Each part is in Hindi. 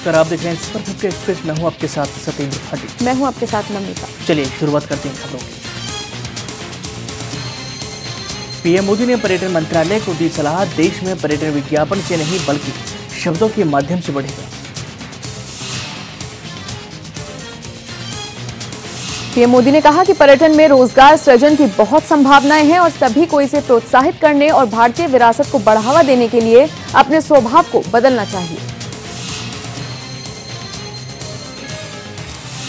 नमस्कार, आप देख रहे हैं सुपर 50 एक्सप्रेस। मैं हूं आपके साथ सत्येंद्र भाटी। मैं हूं आपके साथ नमिता। चलिए शुरुआत करते हैं खबरों की। पीएम मोदी ने पर्यटन मंत्रालय को दी सलाह, देश में पर्यटन विज्ञापन से नहीं बल्कि शब्दों के माध्यम से बढ़ेगा। पीएम मोदी ने कहा कि पर्यटन में रोजगार सृजन की बहुत संभावनाएं हैं और सभी को इसे प्रोत्साहित करने और भारतीय विरासत को बढ़ावा देने के लिए अपने स्वभाव को बदलना चाहिए।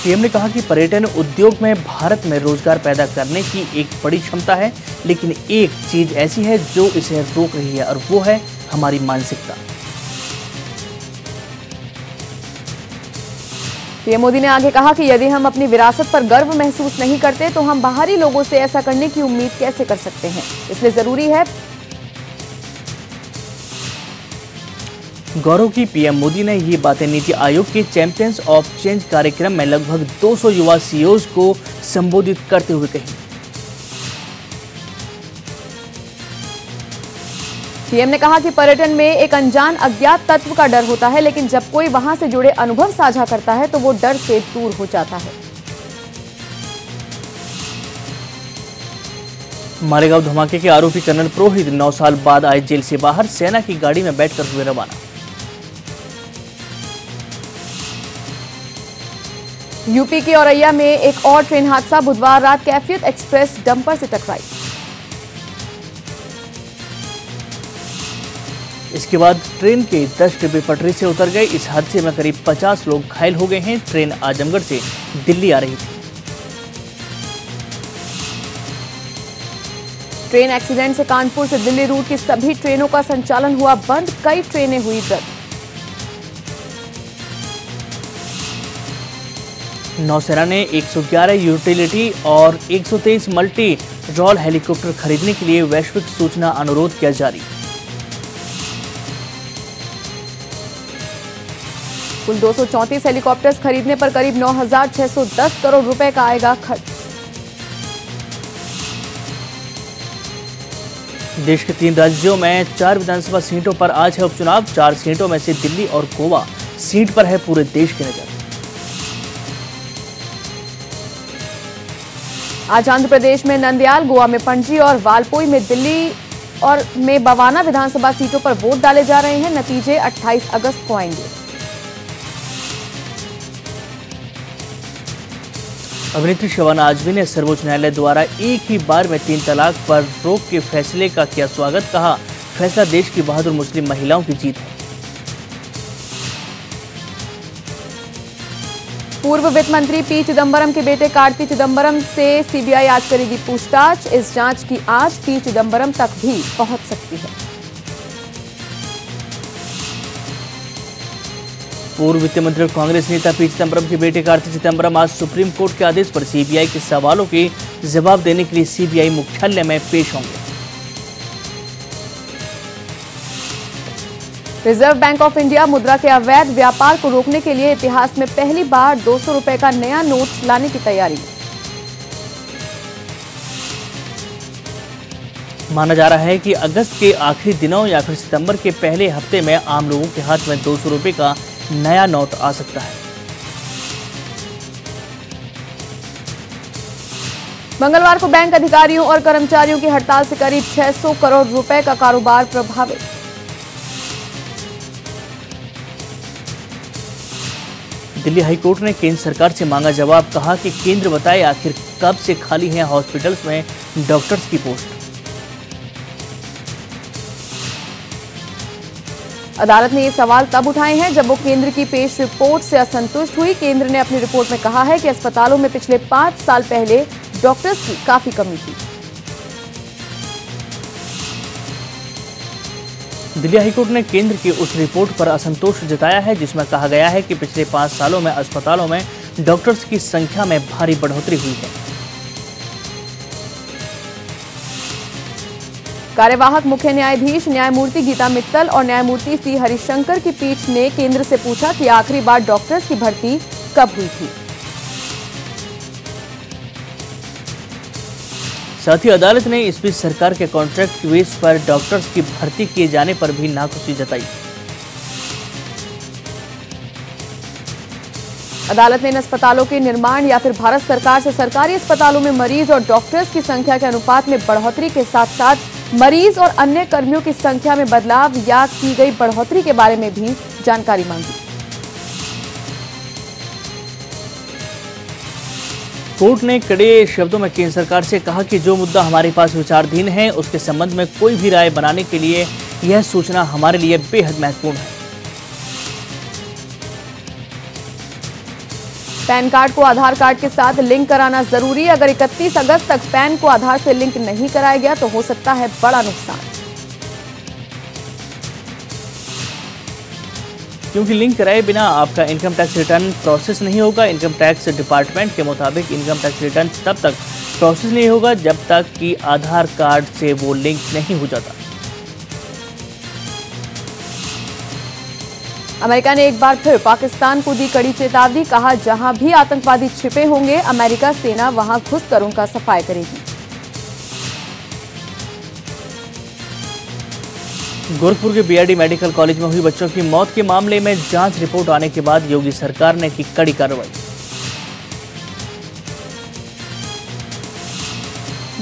पीएम ने कहा कि पर्यटन उद्योग में भारत में रोजगार पैदा करने की एक बड़ी क्षमता है, लेकिन एक चीज ऐसी है जो इसे रोक रही है और वो है हमारी मानसिकता। पीएम मोदी ने आगे कहा कि यदि हम अपनी विरासत पर गर्व महसूस नहीं करते तो हम बाहरी लोगों से ऐसा करने की उम्मीद कैसे कर सकते हैं। इसलिए जरूरी है गौरव की पीएम मोदी ने ये बातें नीति आयोग के चैंपियंस ऑफ चेंज कार्यक्रम में लगभग 200 युवा सीईओज को संबोधित करते हुए कही। पीएम ने कहा कि पर्यटन में एक अनजान अज्ञात तत्व का डर होता है, लेकिन जब कोई वहां से जुड़े अनुभव साझा करता है तो वो डर से दूर हो जाता है। मालेगांव धमाके के आरोपी कर्नल पुरोहित 9 साल बाद आए जेल से बाहर, सेना की गाड़ी में बैठकर हुए रवाना। यूपी के औरैया में एक और ट्रेन हादसा, बुधवार रात कैफियत एक्सप्रेस डंपर से टकराई। इसके बाद ट्रेन के 10 डिब्बे पटरी से उतर गए। इस हादसे में करीब 50 लोग घायल हो गए हैं। ट्रेन आजमगढ़ से दिल्ली आ रही थी। ट्रेन एक्सीडेंट से कानपुर से दिल्ली रूट की सभी ट्रेनों का संचालन हुआ बंद, कई ट्रेनें हुई रद्द। नौसेना ने 111 यूटिलिटी और 123 मल्टी रोल हेलीकॉप्टर खरीदने के लिए वैश्विक सूचना अनुरोध किया जारी। कुल 234 हेलीकॉप्टर्स खरीदने पर करीब 9,610 करोड़ रुपए का आएगा खर्च। देश के 3 राज्यों में 4 विधानसभा सीटों पर आज है उपचुनाव। 4 सीटों में से दिल्ली और गोवा सीट पर है पूरे देश की नजर। आज आंध्र प्रदेश में नंदयाल, गोवा में पणजी और वालपोई में दिल्ली और में बवाना विधानसभा सीटों पर वोट डाले जा रहे हैं। नतीजे 28 अगस्त को आएंगे। अभिनेत्री शबाना आजमी ने सर्वोच्च न्यायालय द्वारा एक ही बार में 3 तलाक पर रोक के फैसले का किया स्वागत। कहा, फैसला देश की बहादुर मुस्लिम महिलाओं की जीत है। पूर्व वित्त मंत्री पी चिदंबरम के बेटे कार्ति चिदंबरम से सीबीआई आज करेगी पूछताछ। इस जांच की आंच पी चिदंबरम तक भी पहुंच सकती है। पूर्व वित्त मंत्री और कांग्रेस नेता पी चिदंबरम के बेटे कार्ति चिदंबरम आज सुप्रीम कोर्ट के आदेश पर सीबीआई के सवालों के जवाब देने के लिए सीबीआई मुख्यालय में पेश होंगे। रिजर्व बैंक ऑफ इंडिया मुद्रा के अवैध व्यापार को रोकने के लिए इतिहास में पहली बार 200 रुपए का नया नोट लाने की तैयारी में। माना जा रहा है कि अगस्त के आखिरी दिनों या फिर सितंबर के पहले हफ्ते में आम लोगों के हाथ में 200 रुपए का नया नोट आ सकता है। मंगलवार को बैंक अधिकारियों और कर्मचारियों की हड़ताल से करीब 600 करोड़ रुपए का कारोबार प्रभावित। दिल्ली हाईकोर्ट ने केंद्र सरकार से मांगा जवाब। कहा कि केंद्र बताए आखिर कब से खाली हैं हॉस्पिटल्स में डॉक्टर्स की पोस्ट। अदालत ने ये सवाल तब उठाए हैं जब वो केंद्र की पेश रिपोर्ट से असंतुष्ट हुई। केंद्र ने अपनी रिपोर्ट में कहा है कि अस्पतालों में पिछले 5 साल पहले डॉक्टर्स की काफी कमी थी। दिल्ली हाईकोर्ट ने केंद्र की उस रिपोर्ट पर असंतोष जताया है जिसमें कहा गया है कि पिछले 5 सालों में अस्पतालों में डॉक्टर्स की संख्या में भारी बढ़ोतरी हुई है। कार्यवाहक मुख्य न्यायाधीश न्यायमूर्ति गीता मित्तल और न्यायमूर्ति सी हरिशंकर की पीठ ने केंद्र से पूछा कि आखिरी बार डॉक्टर्स की भर्ती कब हुई थी। साथ ही अदालत ने इस बीच सरकार के कॉन्ट्रैक्ट बेस पर डॉक्टर्स की भर्ती किए जाने पर भी नाखुशी जताई। अदालत ने इन अस्पतालों के निर्माण या फिर भारत सरकार से सरकारी अस्पतालों में मरीज और डॉक्टर्स की संख्या के अनुपात में बढ़ोतरी के साथ साथ मरीज और अन्य कर्मियों की संख्या में बदलाव या की गई बढ़ोतरी के बारे में भी जानकारी मांगी। कोर्ट ने कड़े शब्दों में केंद्र सरकार से कहा कि जो मुद्दा हमारे पास विचाराधीन है उसके संबंध में कोई भी राय बनाने के लिए यह सूचना हमारे लिए बेहद महत्वपूर्ण है। पैन कार्ड को आधार कार्ड के साथ लिंक कराना जरूरी। अगर 31 अगस्त तक पैन को आधार से लिंक नहीं कराया गया तो हो सकता है बड़ा नुकसान, क्योंकि लिंक कराए बिना आपका इनकम टैक्स रिटर्न प्रोसेस नहीं होगा। इनकम टैक्स डिपार्टमेंट के मुताबिक इनकम टैक्स रिटर्न तब तक प्रोसेस नहीं होगा जब तक कि आधार कार्ड से वो लिंक नहीं हो जाता। अमेरिका ने एक बार फिर पाकिस्तान को दी कड़ी चेतावनी। कहा, जहां भी आतंकवादी छिपे होंगे अमेरिका सेना वहां घुसकर उनका सफाया करेगी। गोरखपुर के बीआरडी मेडिकल कॉलेज में हुई बच्चों की मौत के मामले में जांच रिपोर्ट आने के बाद योगी सरकार ने की कड़ी कार्रवाई।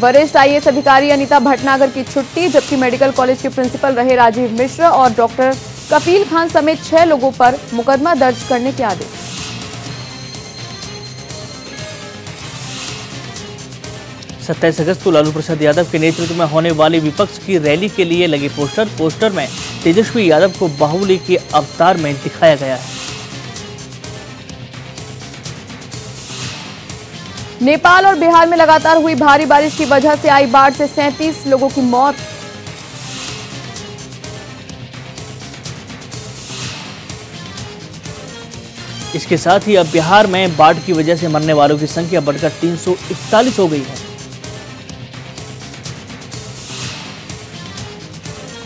वरिष्ठ आईएएस अधिकारी अनीता भटनागर की छुट्टी, जबकि मेडिकल कॉलेज के प्रिंसिपल रहे राजीव मिश्र और डॉक्टर कफील खान समेत 6 लोगों पर मुकदमा दर्ज करने के आदेश। 27 अगस्त को लालू प्रसाद यादव के नेतृत्व में होने वाली विपक्ष की रैली के लिए लगे पोस्टर में तेजस्वी यादव को बाहुबली के अवतार में दिखाया गया है। नेपाल और बिहार में लगातार हुई भारी बारिश की वजह से आई बाढ़ से 37 लोगों की मौत। इसके साथ ही अब बिहार में बाढ़ की वजह से मरने वालों की संख्या बढ़कर 341 हो गई है।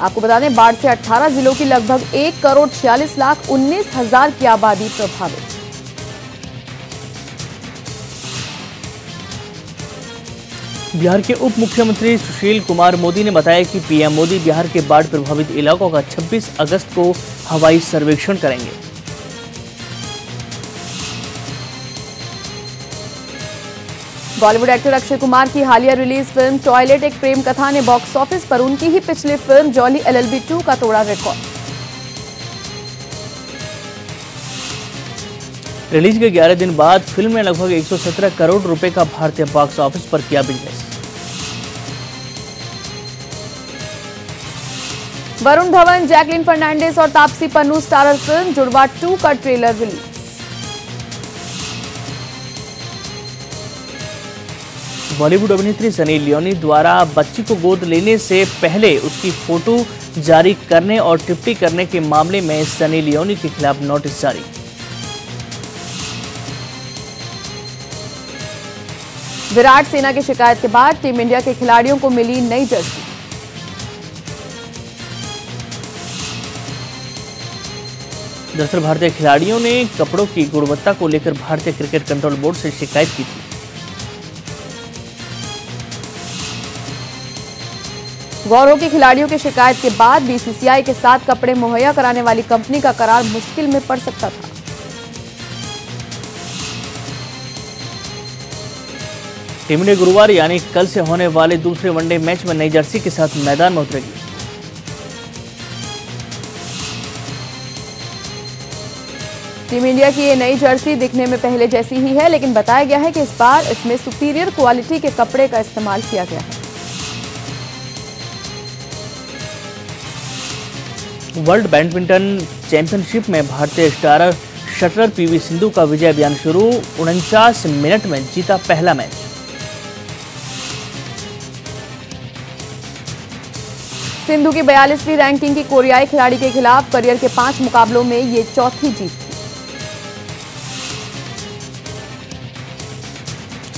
आपको बता दें, बाढ़ से 18 जिलों की लगभग 1,46,19,000 की आबादी प्रभावित। बिहार के उप मुख्यमंत्री सुशील कुमार मोदी ने बताया कि पीएम मोदी बिहार के बाढ़ प्रभावित इलाकों का 26 अगस्त को हवाई सर्वेक्षण करेंगे। बॉलीवुड एक्टर अक्षय कुमार की हालिया रिलीज फिल्म टॉयलेट एक प्रेम कथा ने बॉक्स ऑफिस पर उनकी ही पिछली फिल्म जॉली LLB 2 का तोड़ा रिकॉर्ड। रिलीज के 11 दिन बाद फिल्म ने लगभग 117 करोड़ रुपए का भारतीय बॉक्स ऑफिस पर किया बिजनेस। वरुण धवन, जैकलिन फर्नांडिस और तापसी पन्नू स्टारर फिल्म जुड़वा 2 का ट्रेलर रिलीज। बॉलीवुड अभिनेत्री सनी लियोनी द्वारा बच्ची को गोद लेने से पहले उसकी फोटो जारी करने और टिप्पणी करने के मामले में सनी लियोनी के खिलाफ नोटिस जारी। विराट सेना की शिकायत के बाद टीम इंडिया के खिलाड़ियों को मिली नई जर्सी। दरअसल भारतीय खिलाड़ियों ने कपड़ों की गुणवत्ता को लेकर भारतीय क्रिकेट कंट्रोल बोर्ड से शिकायत की थी। गौरव के खिलाड़ियों की शिकायत के बाद बीसीसीआई के साथ कपड़े मुहैया कराने वाली कंपनी का करार मुश्किल में पड़ सकता था। टीम इंडिया गुरुवार यानी कल से होने वाले दूसरे वनडे मैच में नई जर्सी के साथ मैदान में उतरेगी। टीम इंडिया की ये नई जर्सी दिखने में पहले जैसी ही है, लेकिन बताया गया है कि इस बार इसमें सुपीरियर क्वालिटी के कपड़े का इस्तेमाल किया गया है। वर्ल्ड बैडमिंटन चैंपियनशिप में भारतीय स्टार शटलर पीवी सिंधु का विजय अभियान शुरू। 49 मिनट में जीता पहला मैच। सिंधु की 42वीं रैंकिंग की कोरियाई खिलाड़ी के खिलाफ करियर के 5 मुकाबलों में ये चौथी जीत थी।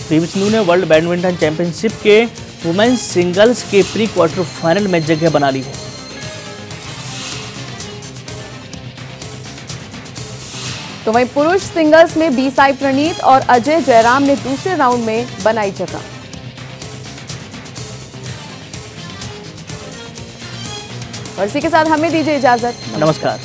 पीवी सिंधु ने वर्ल्ड बैडमिंटन चैंपियनशिप के वुमेन्स सिंगल्स के प्री क्वार्टर फाइनल में जगह बना ली है। तो वहीं पुरुष सिंगल्स में बी साई प्रणीत और अजय जयराम ने दूसरे राउंड में बनाई जगह। और इसी के साथ हमें दीजिए इजाजत। नमस्कार।